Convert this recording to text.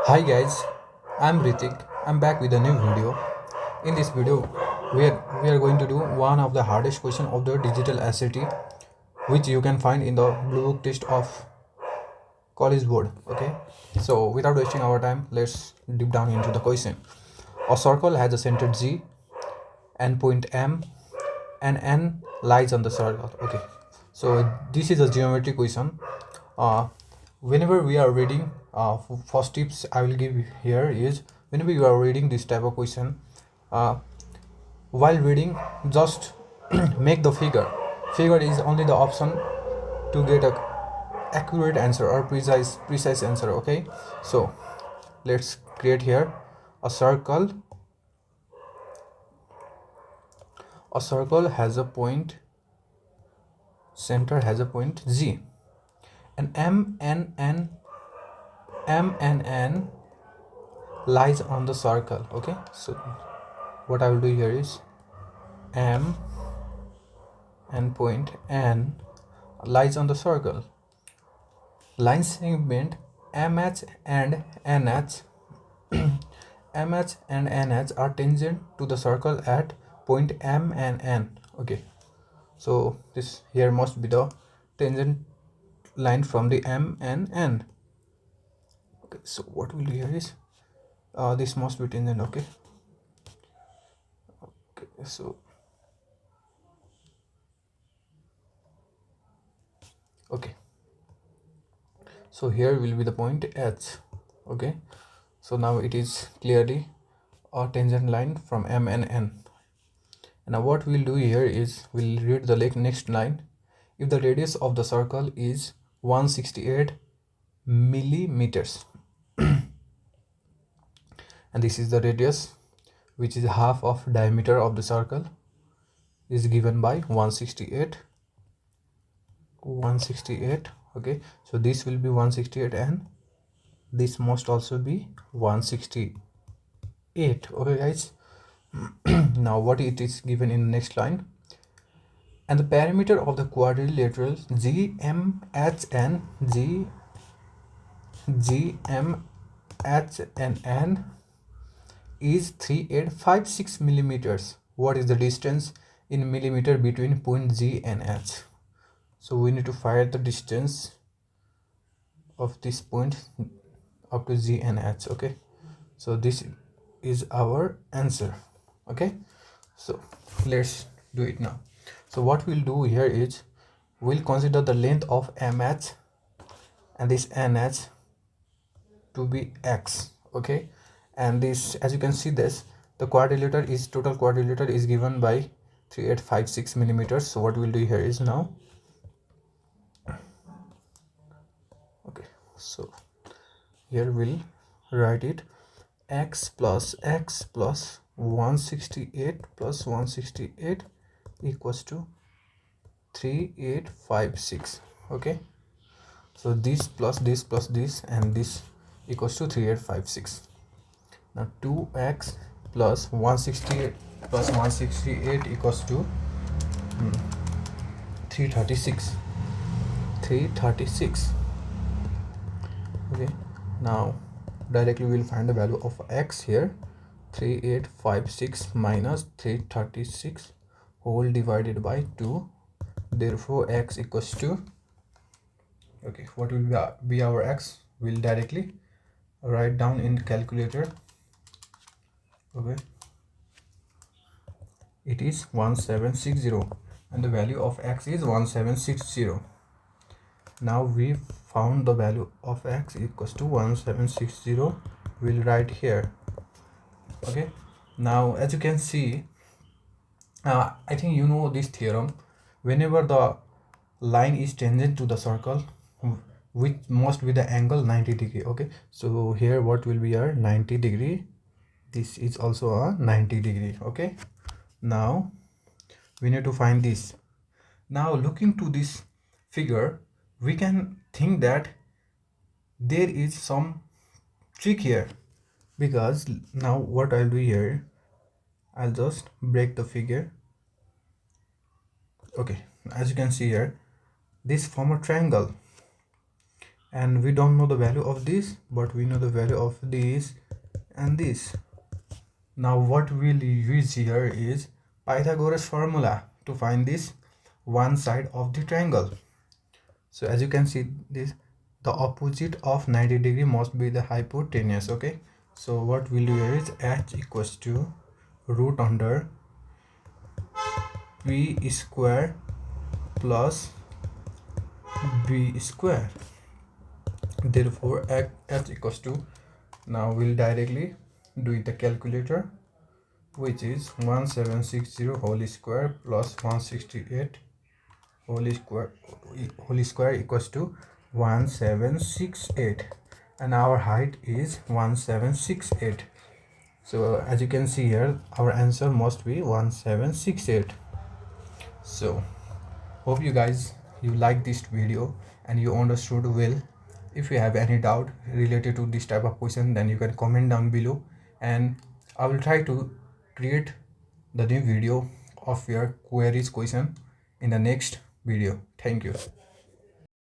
Hi guys, I'm Ritik. I'm back with a new video. In this video, we are going to do one of the hardest question of the digital SAT, which you can find in the blue book test of college board. Okay, so without wasting our time, let's deep down into the question. A circle has a center G and point M, and N lies on the circle. Okay, so this is a geometry question. uh, Whenever we are reading, first tips I will give here is, whenever you are reading this type of question, uh, while reading, just make the figure is only the option to get a accurate answer or precise answer. Okay, so let's create here a circle. A circle has a point, center has a point G, and M and N lies on the circle. Okay, so what I will do here is M and point N lies on the circle. Line segment MH and NH MH and NH are tangent to the circle at point M and N. Okay, so this here must be the tangent line from the M and N. Okay, so what we'll do here is, this must be tangent. Okay, so okay, so here will be the point H. Okay, so now it is clearly a tangent line from M and N. And now what we'll do here is we'll read the next line. If the radius of the circle is 168 millimeters and this is the radius, which is half of diameter of the circle, is given by 168. Okay, so this will be 168 and this must also be 168. Okay guys, now what it is given in the next line, and the perimeter of the quadrilateral GMH and N is 3856 millimeters. What is the distance in millimeter between point G and H? So we need to find the distance of this point up to G and H. Okay, so this is our answer. Okay, so let's do it now. So what we'll do here is we'll consider the length of MH and this NH to be X. Okay, and this, as you can see, this the total quadrilateral is given by 3856 millimeters. So what we'll do here is now, okay, so here we'll write it X plus 168 plus 168 equals to 3856. Okay, so this plus this and this equals to 3856. Now 2x plus 168 plus 168 equals to 336. Okay, now directly we'll find the value of x here. 3856 minus 336 whole divided by 2. Therefore x equals to, okay, what will be our x? We'll directly write down in calculator. Okay, it is 1760 and the value of x is 1760. Now we found the value of x equals to 1760. We'll write here. Okay, now as you can see, I think you know this theorem. Whenever the line is tangent to the circle, which must be the angle 90 degree. Okay, so here what will be our 90 degree? This is also a 90 degree. Okay, now we need to find this. Now looking to this figure, we can think that there is some trick here, because now what I'll do here, I'll just break the figure. Okay, as you can see here, this form a triangle. and we don't know the value of this, but we know the value of this and this. Now what we'll use here is Pythagoras formula to find this one side of the triangle. So as you can see, this the opposite of 90 degree must be the hypotenuse. Okay, so what we'll do here is h equals to root under p square plus b square. Therefore h equals to, now we'll directly do it the calculator, which is 1760 whole square plus 168 whole square equals to 1768, and our height is 1768. So as you can see here, our answer must be 1768. So hope you like this video and you understood well. If you have any doubt related to this type of question, then you can comment down below, and I will try to create the new video of your queries question in the next video. Thank you.